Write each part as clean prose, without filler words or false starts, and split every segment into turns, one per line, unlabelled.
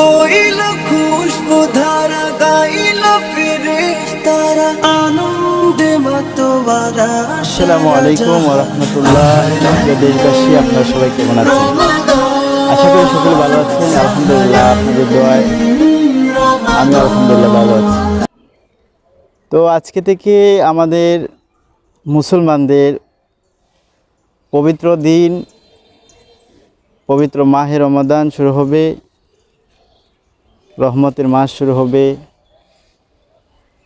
বইল খুশবু ধারা গাইল ফেরেশতারা আনন্দে মাতোয়ারা।
আসসালামু আলাইকুম ওয়া রাহমাতুল্লাহ। দেশবাসী, আপনারা সবাই কেমন আছেন? আশা করি সকলে ভালো আছেন। আলহামদুলিল্লাহ, আপনাদের দোয়ায় আমি আলহামদুলিল্লাহ ভালো আছি। তো আজকে থেকে আমাদের মুসলমানদের পবিত্র দিন, পবিত্র মাহে রমাদান শুরু হবে, রহমতের মাস শুরু হবে,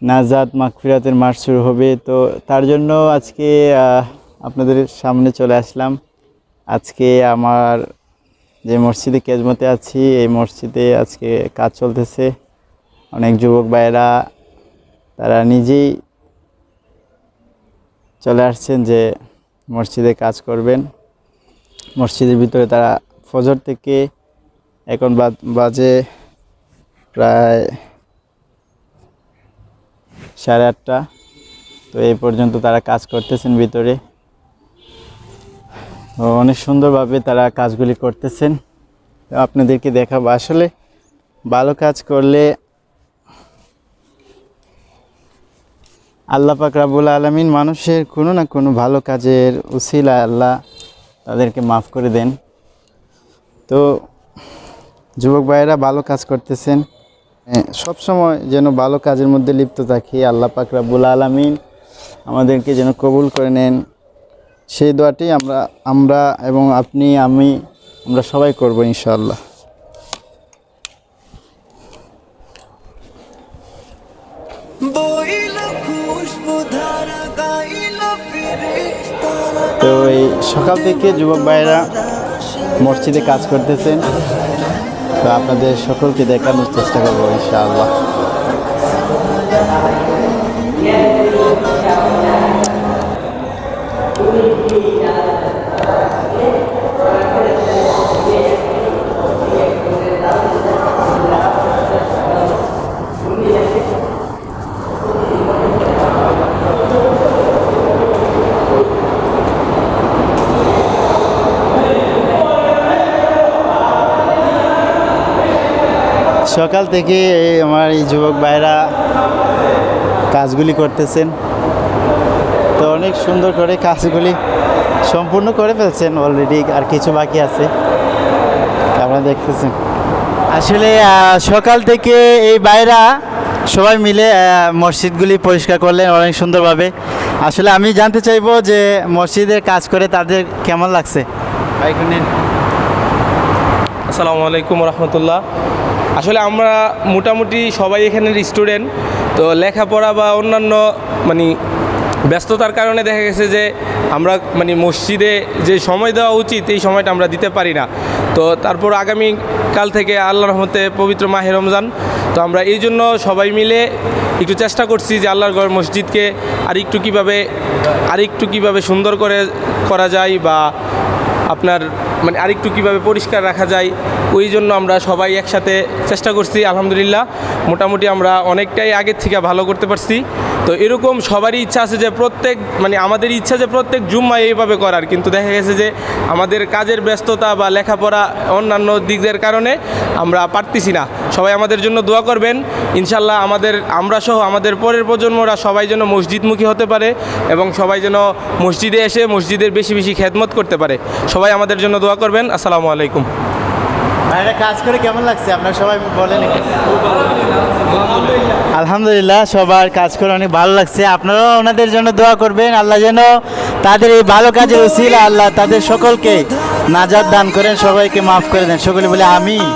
নাজাত মাগফিরাতের মাস শুরু হবে। তো তার জন্য আজকে আপনাদের সামনে চলে আসলাম। আজকে আমার যে মসজিদে কেজমতে আছি, এই মসজিদে আজকে কাজ চলতেছে। অনেক যুবক ভাইয়েরা তারা নিজেই চলে আসছেন যে মসজিদে কাজ করবেন। মসজিদের ভিতরে তারা ফজর থেকে এখন বাজে প্রায় 8:30। তো এই পর্যন্ত তারা কাজ করতেছেন ভিতরে। অনেক সুন্দরভাবে তারা কাজগুলি করতেছেন। তো আপনাদেরকে দেখাবো। আসলে ভালো কাজ করলে আল্লাহ পাক রব্বুল আলামিন মানুষের কোনো না কোনো ভালো কাজের উসিলা আল্লাহ তাদেরকে মাফ করে দেন। তো যুবক ভাইয়েরা ভালো কাজ করতেছেন। সব সময় যেন ভালো কাজের মধ্যে লিপ্ত থাকি। আল্লাহ পাক রব্বুল আলামিন আমাদেরকে যেন কবুল করে নেন, সেই দোয়াটি আমরা এবং আপনি আমরা সবাই করব ইনশাআল্লাহ। তো এই সকাল থেকে যুবক ভাইয়েরা মসজিদে কাজ করতেছেন। তো আপনাদের সকলকে দেখানোর চেষ্টা করব ইনশাআল্লাহ। সকাল থেকে আমার এই যুবক ভাইরা কাজগুলি করতেছেন। তো অনেক সুন্দর করে কাজগুলি সম্পূর্ণ করে ফেলছেন অলরেডি, আর কিছু বাকি আছে আপনারা দেখতেছেন। আসলে সকাল থেকে এই ভাইরা সবাই মিলে মসজিদগুলি পরিষ্কার করলেন অনেক সুন্দরভাবে। আসলে আমি জানতে চাইবো যে মসজিদের কাজ করে তাদের কেমন লাগছে।
আসসালামু আলাইকুম রহমতুল্লাহ। আসলে আমরা মোটামুটি সবাই এখানের স্টুডেন্ট। তো লেখাপড়া বা অন্যান্য ব্যস্ততার কারণে দেখা গেছে যে আমরা মসজিদে যে সময় দেওয়া উচিত এই সময়টা আমরা দিতে পারি না। তো তারপর আগামীকাল থেকে আল্লাহর রহমতে পবিত্র মাহে রমজান। তো আমরা এই জন্য সবাই মিলে একটু চেষ্টা করছি যে আল্লাহর ঘর মসজিদকে আরেকটু কীভাবে সুন্দর করা যায় বা আপনার আরেকটু কীভাবে পরিষ্কার রাখা যায়, ওই জন্য আমরা সবাই একসাথে চেষ্টা করছি। আলহামদুলিল্লাহ মোটামুটি আমরা অনেকটাই আগের থেকে ভালো করতে পারছি। তো এরকম সবারই ইচ্ছা আছে যে আমাদের ইচ্ছা যে প্রত্যেক জুম্মায় এইভাবে করার, কিন্তু দেখা গেছে যে আমাদের কাজের ব্যস্ততা বা লেখাপড়া অন্যান্য দিকের কারণে আমরা পারতেছি না। সবাই আমাদের জন্য দোয়া করবেন ইনশাল্লাহ। আমরা সহ আমাদের পরের প্রজন্মরা সবাই যেন মসজিদমুখী হতে পারে এবং সবাই যেন মসজিদে এসে মসজিদের বেশি বেশি খেদমত করতে পারে। সবাই আমাদের জন্য দোয়া করবেন। আসসালামু আলাইকুম।
ভাইরা কাজ করে কেমন লাগছে আপনারা সবাই বলেন। আলহামদুলিল্লাহ, সবার কাজ করে অনেক ভালো লাগছে। আপনারাও ওনাদের জন্য দোয়া করবেন, আল্লাহ যেন তাদের এই ভালো কাজের উসিলা আল্লাহ তাদের সকলকে নাজাত দান করেন, সবাইকে মাফ করে দেন। সকলে বলে আমিন।